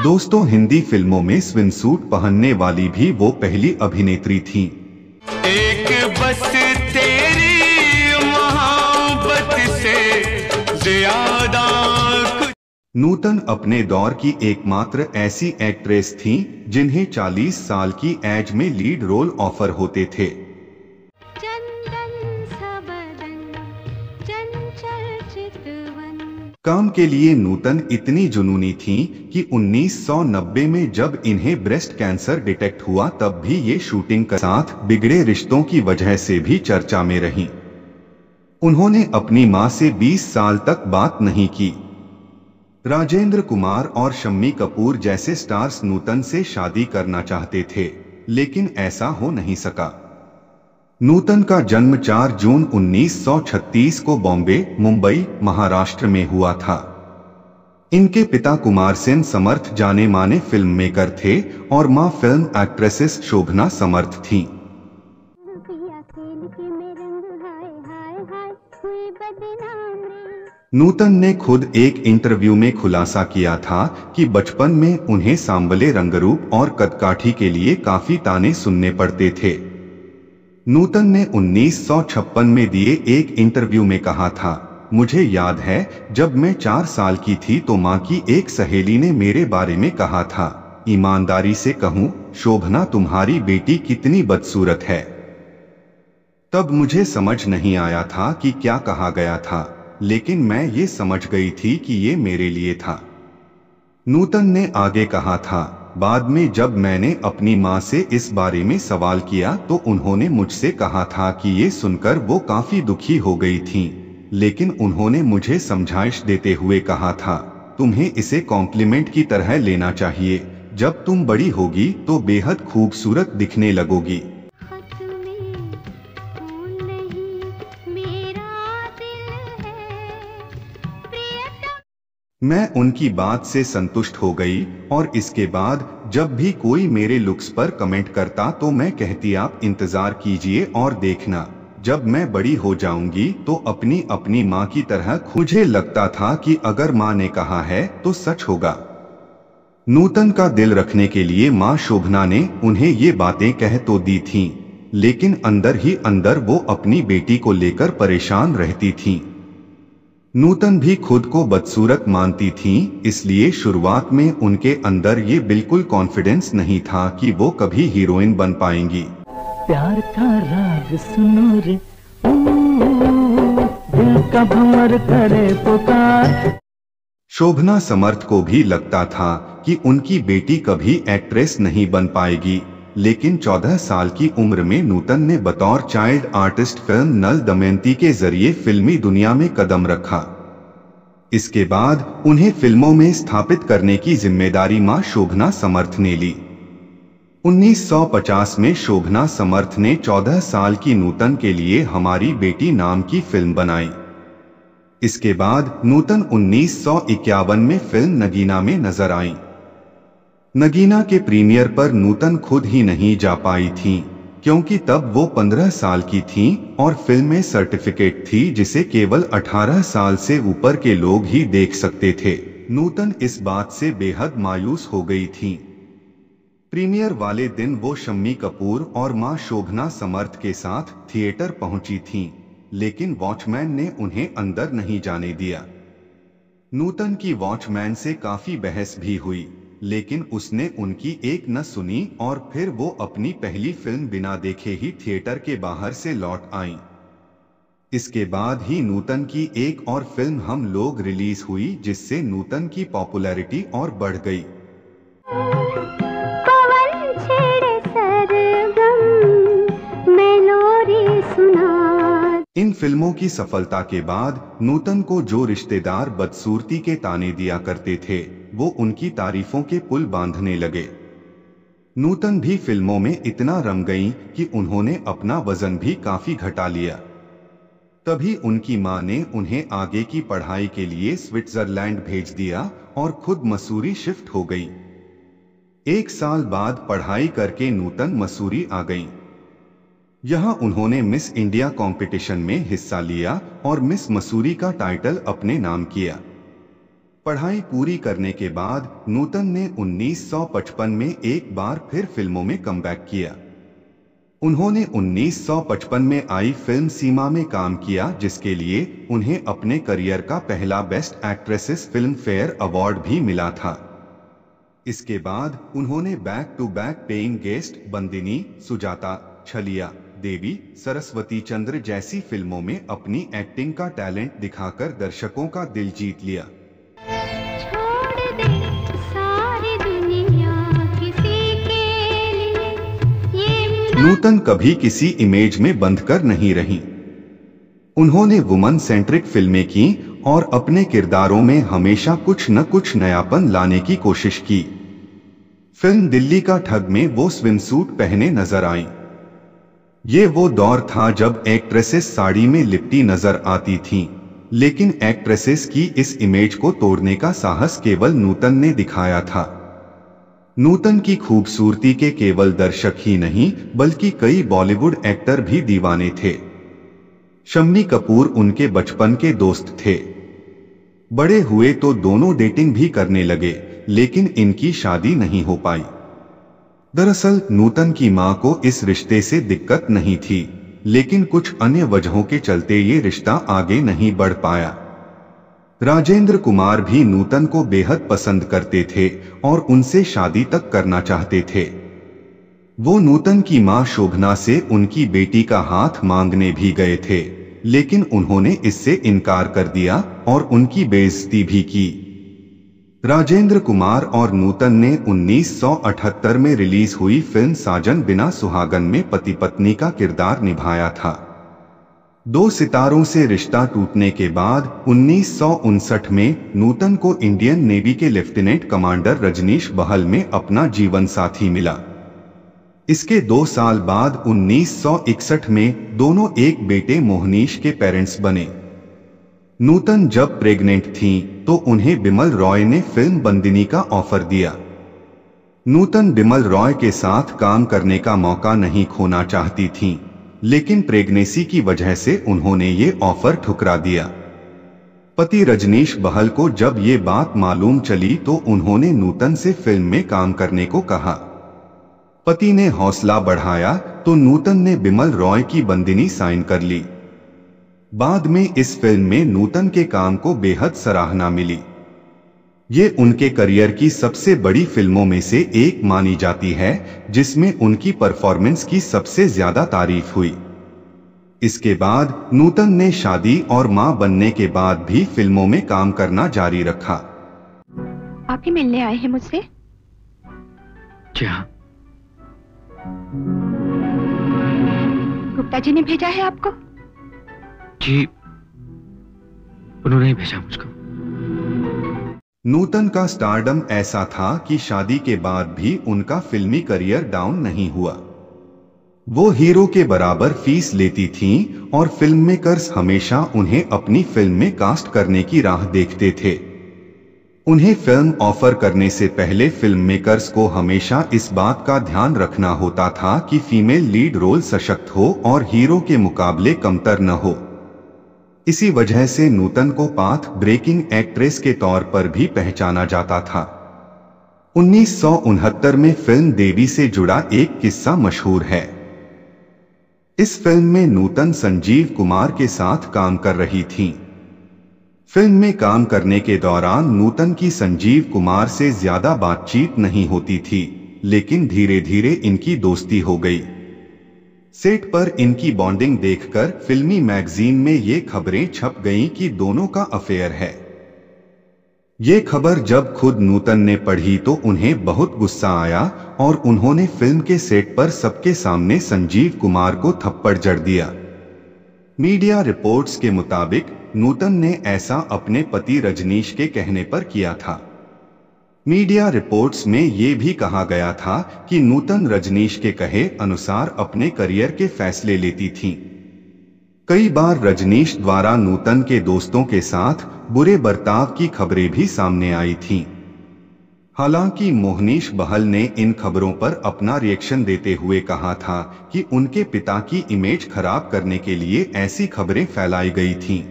दोस्तों, हिंदी फिल्मों में स्विमसूट पहनने वाली भी वो पहली अभिनेत्री थीं। एक बस तेरी मोहब्बत से ज्यादा। नूतन अपने दौर की एकमात्र ऐसी एक्ट्रेस थीं जिन्हें 40 साल की एज में लीड रोल ऑफर होते थे। काम के लिए नूतन इतनी जुनूनी थीं कि 1990 में जब इन्हें ब्रेस्ट कैंसर डिटेक्ट हुआ तब भी ये शूटिंग के साथ बिगड़े रिश्तों की वजह से भी चर्चा में रहीं। उन्होंने अपनी मां से 20 साल तक बात नहीं की। राजेंद्र कुमार और शम्मी कपूर जैसे स्टार्स नूतन से शादी करना चाहते थे, लेकिन ऐसा हो नहीं सका। नूतन का जन्म 4 जून 1936 को बॉम्बे, मुंबई, महाराष्ट्र में हुआ था। इनके पिता कुमार सेन समर्थ जाने माने फिल्म मेकर थे और मां फिल्म एक्ट्रेसेस शोभना समर्थ थीं। नूतन ने खुद एक इंटरव्यू में खुलासा किया था कि बचपन में उन्हें सांवले रंगरूप और कदकाठी के लिए काफी ताने सुनने पड़ते थे। नूतन ने 1956 में दिए एक इंटरव्यू में कहा था, मुझे याद है जब मैं 4 साल की थी तो मां की एक सहेली ने मेरे बारे में कहा था, ईमानदारी से कहूं शोभना तुम्हारी बेटी कितनी बदसूरत है। तब मुझे समझ नहीं आया था कि क्या कहा गया था, लेकिन मैं ये समझ गई थी कि ये मेरे लिए था। नूतन ने आगे कहा था, बाद में जब मैंने अपनी मां से इस बारे में सवाल किया तो उन्होंने मुझसे कहा था कि ये सुनकर वो काफी दुखी हो गई थीं, लेकिन उन्होंने मुझे समझाइश देते हुए कहा था, तुम्हें इसे कॉम्प्लीमेंट की तरह लेना चाहिए, जब तुम बड़ी होगी तो बेहद खूबसूरत दिखने लगोगी। मैं उनकी बात से संतुष्ट हो गई और इसके बाद जब भी कोई मेरे लुक्स पर कमेंट करता तो मैं कहती, आप इंतजार कीजिए और देखना, जब मैं बड़ी हो जाऊंगी तो अपनी माँ की तरह। मुझे लगता था कि अगर माँ ने कहा है तो सच होगा। नूतन का दिल रखने के लिए माँ शोभना ने उन्हें ये बातें कह तो दी थीं, लेकिन अंदर ही अंदर वो अपनी बेटी को लेकर परेशान रहती थीं। नूतन भी खुद को बदसूरत मानती थीं, इसलिए शुरुआत में उनके अंदर ये बिल्कुल कॉन्फिडेंस नहीं था कि वो कभी हीरोइन बन पाएंगी। प्यार का राग सुनो रे, दिल का भंवर करे पुकार। शोभना समर्थ को भी लगता था कि उनकी बेटी कभी एक्ट्रेस नहीं बन पाएगी, लेकिन 14 साल की उम्र में नूतन ने बतौर चाइल्ड आर्टिस्ट फिल्म नल दमयंती के जरिए फिल्मी दुनिया में कदम रखा। इसके बाद उन्हें फिल्मों में स्थापित करने की जिम्मेदारी मां शोभना समर्थ ने ली। 1950 में शोभना समर्थ ने 14 साल की नूतन के लिए हमारी बेटी नाम की फिल्म बनाई। इसके बाद नूतन 1951 में फिल्म नगीना में नजर आईं। नगीना के प्रीमियर पर नूतन खुद ही नहीं जा पाई थीं, क्योंकि तब वो 15 साल की थीं और फिल्म में सर्टिफिकेट थी जिसे केवल 18 साल से ऊपर के लोग ही देख सकते थे। नूतन इस बात से बेहद मायूस हो गई थीं। प्रीमियर वाले दिन वो शम्मी कपूर और मां शोभना समर्थ के साथ थिएटर पहुंची थीं, लेकिन वॉचमैन ने उन्हें अंदर नहीं जाने दिया। नूतन की वॉचमैन से काफी बहस भी हुई, लेकिन उसने उनकी एक न सुनी और फिर वो अपनी पहली फिल्म बिना देखे ही थिएटर के बाहर से लौट आईं। इसके बाद ही नूतन की एक और फिल्म हम लोग रिलीज हुई, जिससे नूतन की पॉपुलैरिटी और बढ़ गई। इन फिल्मों की सफलता के बाद नूतन को जो रिश्तेदार बदसूरती के ताने दिया करते थे, वो उनकी तारीफों के पुल बांधने लगे। नूतन भी फिल्मों में इतना रम गईं कि उन्होंने अपना वजन भी काफी घटा लिया। तभी उनकी मां ने उन्हें आगे की पढ़ाई के लिए स्विट्जरलैंड भेज दिया और खुद मसूरी शिफ्ट हो गई। 1 साल बाद पढ़ाई करके नूतन मसूरी आ गईं। यहाँ उन्होंने मिस इंडिया कंपटीशन में हिस्सा लिया और मिस मसूरी का टाइटल अपने नाम किया। पढ़ाई पूरी करने के बाद नूतन ने 1955 में एक बार फिर फिल्मों में कमबैक किया। उन्होंने 1955 में आई फिल्म सीमा में काम किया, जिसके लिए उन्हें अपने करियर का पहला best actresses Filmfare award भी मिला था। इसके बाद उन्होंने back to back Paying Guest Bandini, Sujata, Chhalia, Devi, Saraswati चंद्र जैसी फिल्मों में अपनी एक्टिंग का टैलेंट दिखाकर दर्शकों का दिल जीत लिया। छोड़ दे सारी दुनिया किसी के लिए, ये नूतन कभी किसी इमेज में बंध कर नहीं रही। उन्होंने वुमन सेंट्रिक फिल्में की और अपने किरदारों में हमेशा कुछ न कुछ नयापन लाने की कोशिश की। फिल्म दिल्ली का ठग में वो स्विमसूट पहने नजर आईं। ये वो दौर था जब एक्ट्रेसेस साड़ी में लिपटी नजर आती थीं, लेकिन एक्ट्रेसेस की इस इमेज को तोड़ने का साहस केवल नूतन ने दिखाया था। नूतन की खूबसूरती के केवल दर्शक ही नहीं बल्कि कई बॉलीवुड एक्टर भी दीवाने थे। शम्मी कपूर उनके बचपन के दोस्त थे। बड़े हुए तो दोनों डेटिंग भी करने लगे, लेकिन इनकी शादी नहीं हो पाई। दरअसल नूतन की मां को इस रिश्ते से दिक्कत नहीं थी, लेकिन कुछ अन्य वजहों के चलते ये रिश्ता आगे नहीं बढ़ पाया। राजेंद्र कुमार भी नूतन को बेहद पसंद करते थे और उनसे शादी तक करना चाहते थे। वो नूतन की मां शोभना से उनकी बेटी का हाथ मांगने भी गए थे, लेकिन उन्होंने इससे इनकार कर दिया और उनकी बेइज्जती भी की। राजेंद्र कुमार और नूतन ने 1978 में रिलीज हुई फिल्म साजन बिना सुहागन में पति पत्नी का किरदार निभाया था। दो सितारों से रिश्ता टूटने के बाद 1959 में नूतन को इंडियन नेवी के लेफ्टिनेंट कमांडर रजनीश बहल में अपना जीवन साथी मिला। इसके 2 साल बाद 1961 में दोनों एक बेटे मोहनीश के पेरेंट्स बने। नूतन जब प्रेग्नेंट थीं, तो उन्हें बिमल रॉय ने फिल्म बंदिनी का ऑफर दिया। नूतन बिमल रॉय के साथ काम करने का मौका नहीं खोना चाहती थीं, लेकिन प्रेगनेंसी की वजह से उन्होंने ये ऑफर ठुकरा दिया। पति रजनीश बहल को जब ये बात मालूम चली तो उन्होंने नूतन से फिल्म में काम करने को कहा। पति ने हौसला बढ़ाया तो नूतन ने बिमल रॉय की बंदिनी साइन कर ली। बाद में इस फिल्म में नूतन के काम को बेहद सराहना मिली। ये उनके करियर की सबसे बड़ी फिल्मों में से एक मानी जाती है, जिसमें उनकी परफॉर्मेंस की सबसे ज्यादा तारीफ हुई। इसके बाद नूतन ने शादी और मां बनने के बाद भी फिल्मों में काम करना जारी रखा। आप ही मिलने आए हैं मुझसे? जी हाँ। गुप्ता जी ने भेजा है आपको? जी, उन्होंने ही भेजा मुझको। नूतन का स्टारडम ऐसा था कि शादी के बाद भी उनका फिल्मी करियर डाउन नहीं हुआ। वो हीरो के बराबर फीस लेती थीं और फिल्म मेकर्स हमेशा उन्हें अपनी फिल्म में कास्ट करने की राह देखते थे। उन्हें फिल्म ऑफर करने से पहले फिल्म मेकर्स को हमेशा इस बात का ध्यान रखना होता था कि फीमेल लीड रोल सशक्त हो और हीरो के मुकाबले कमतर न हो। इसी वजह से नूतन को पाथ ब्रेकिंग एक्ट्रेस के तौर पर भी पहचाना जाता था। 1969 में फिल्म देवी से जुड़ा एक किस्सा मशहूर है। इस फिल्म में नूतन संजीव कुमार के साथ काम कर रही थीं। फिल्म में काम करने के दौरान नूतन की संजीव कुमार से ज्यादा बातचीत नहीं होती थी, लेकिन धीरे धीरे इनकी दोस्ती हो गई। सेट पर इनकी बॉन्डिंग देखकर फिल्मी मैगजीन में ये खबरें छप गईं कि दोनों का अफेयर है। ये खबर जब खुद नूतन ने पढ़ी तो उन्हें बहुत गुस्सा आया और उन्होंने फिल्म के सेट पर सबके सामने संजीव कुमार को थप्पड़ जड़ दिया। मीडिया रिपोर्ट्स के मुताबिक नूतन ने ऐसा अपने पति रजनीश के कहने पर किया था। मीडिया रिपोर्ट्स में ये भी कहा गया था कि नूतन रजनीश के कहे अनुसार अपने करियर के फैसले लेती थीं। कई बार रजनीश द्वारा नूतन के दोस्तों के साथ बुरे बर्ताव की खबरें भी सामने आई थीं। हालांकि मोहनीश बहल ने इन खबरों पर अपना रिएक्शन देते हुए कहा था कि उनके पिता की इमेज खराब करने के लिए ऐसी खबरें फैलाई गई थीं।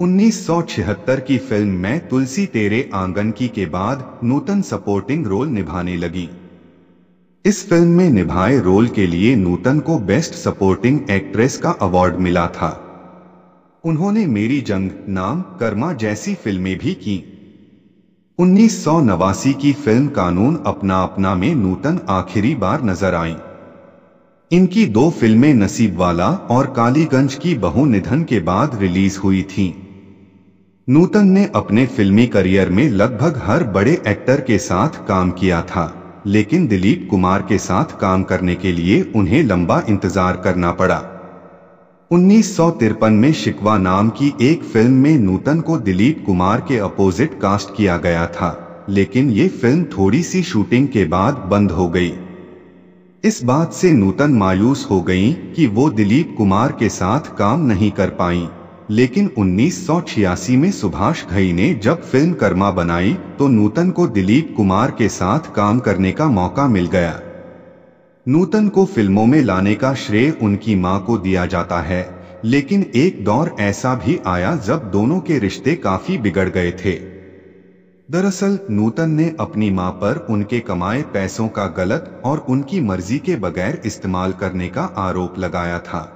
1976 की फिल्म मैं तुलसी तेरे आंगन की के बाद नूतन सपोर्टिंग रोल निभाने लगी। इस फिल्म में निभाए रोल के लिए नूतन को बेस्ट सपोर्टिंग एक्ट्रेस का अवार्ड मिला था। उन्होंने मेरी जंग, नाम, कर्मा जैसी फिल्में भी की। 1989 की फिल्म कानून अपना अपना में नूतन आखिरी बार नजर आई। इनकी 2 फिल्में नसीबवाला और कालीगंज की बहू निधन के बाद रिलीज हुई थीं। नूतन ने अपने फिल्मी करियर में लगभग हर बड़े एक्टर के साथ काम किया था, लेकिन दिलीप कुमार के साथ काम करने के लिए उन्हें लंबा इंतजार करना पड़ा। 1953 में शिकवा नाम की एक फिल्म में नूतन को दिलीप कुमार के अपोजिट कास्ट किया गया था, लेकिन ये फिल्म थोड़ी सी शूटिंग के बाद बंद हो गई। इस बात से नूतन मायूस हो गईं कि वो दिलीप कुमार के साथ काम नहीं कर पाईं, लेकिन 1986 में सुभाष घई ने जब फिल्म कर्मा बनाई तो नूतन को दिलीप कुमार के साथ काम करने का मौका मिल गया। नूतन को फिल्मों में लाने का श्रेय उनकी मां को दिया जाता है, लेकिन एक दौर ऐसा भी आया जब दोनों के रिश्ते काफी बिगड़ गए थे। दरअसल नूतन ने अपनी मां पर उनके कमाए पैसों का गलत और उनकी मर्जी के बगैर इस्तेमाल करने का आरोप लगाया था।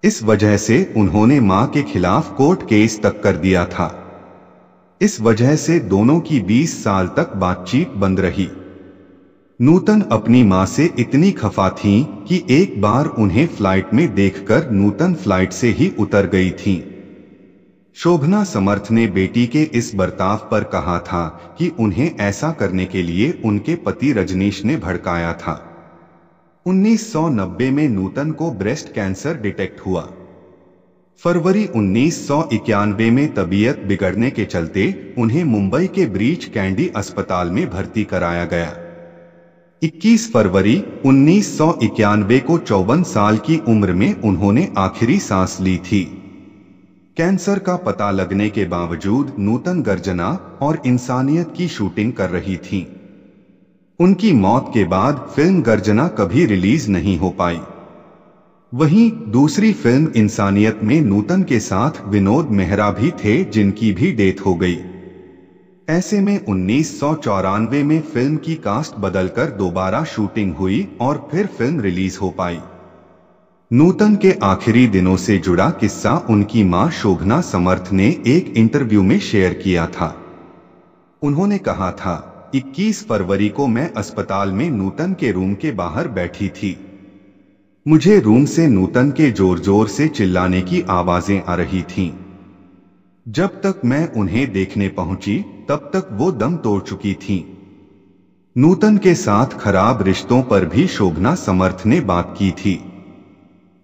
इस वजह से उन्होंने मां के खिलाफ कोर्ट केस तक कर दिया था। इस वजह से दोनों की 20 साल तक बातचीत बंद रही। नूतन अपनी मां से इतनी खफा थीं कि एक बार उन्हें फ्लाइट में देखकर नूतन फ्लाइट से ही उतर गई थीं। शोभना समर्थ ने बेटी के इस बर्ताव पर कहा था कि उन्हें ऐसा करने के लिए उनके पति रजनीश ने भड़काया था। 1990 में नूतन को ब्रेस्ट कैंसर डिटेक्ट हुआ। फरवरी 1991 में तबीयत बिगड़ने के चलते उन्हें मुंबई के ब्रीच कैंडी अस्पताल में भर्ती कराया गया। 21 फरवरी 1991 को 54 साल की उम्र में उन्होंने आखिरी सांस ली थी। कैंसर का पता लगने के बावजूद नूतन गर्जना और इंसानियत की शूटिंग कर रही थीं। उनकी मौत के बाद फिल्म गर्जना कभी रिलीज नहीं हो पाई। वहीं दूसरी फिल्म इंसानियत में नूतन के साथ विनोद मेहरा भी थे, जिनकी भी डेथ हो गई। ऐसे में 1994 में फिल्म की कास्ट बदलकर दोबारा शूटिंग हुई और फिर फिल्म रिलीज हो पाई। नूतन के आखिरी दिनों से जुड़ा किस्सा उनकी मां शोभना समर्थ ने एक इंटरव्यू में शेयर किया था। उन्होंने कहा था, 21 फरवरी को मैं अस्पताल में नूतन के रूम के बाहर बैठी थी। मुझे रूम से नूतन के जोर जोर से चिल्लाने की आवाजें आ रही थीं। जब तक मैं उन्हें देखने पहुंची तब तक वो दम तोड़ चुकी थीं। नूतन के साथ खराब रिश्तों पर भी शोभना समर्थ ने बात की थी।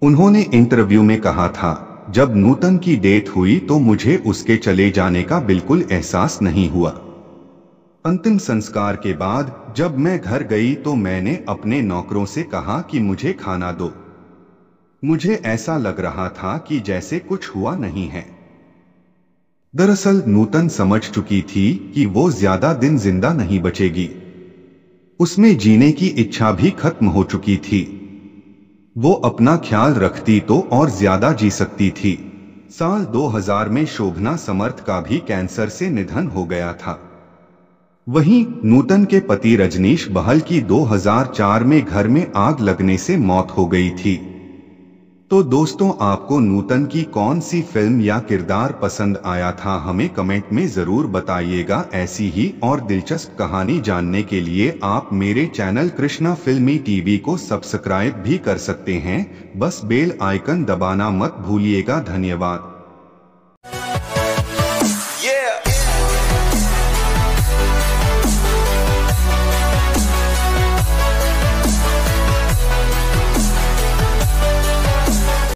उन्होंने इंटरव्यू में कहा था, जब नूतन की डेथ हुई तो मुझे उसके चले जाने का बिल्कुल एहसास नहीं हुआ। अंतिम संस्कार के बाद जब मैं घर गई तो मैंने अपने नौकरों से कहा कि मुझे खाना दो। मुझे ऐसा लग रहा था कि जैसे कुछ हुआ नहीं है। दरअसल नूतन समझ चुकी थी कि वो ज्यादा दिन जिंदा नहीं बचेगी। उसमें जीने की इच्छा भी खत्म हो चुकी थी। वो अपना ख्याल रखती तो और ज्यादा जी सकती थी। साल 2000 में शोभना समर्थ का भी कैंसर से निधन हो गया था। वहीं नूतन के पति रजनीश बहल की 2004 में घर में आग लगने से मौत हो गई थी। तो दोस्तों, आपको नूतन की कौन सी फिल्म या किरदार पसंद आया था, हमें कमेंट में जरूर बताइएगा। ऐसी ही और दिलचस्प कहानी जानने के लिए आप मेरे चैनल कृष्णा फिल्मी टीवी को सब्सक्राइब भी कर सकते हैं। बस बेल आइकन दबाना मत भूलिएगा। धन्यवाद।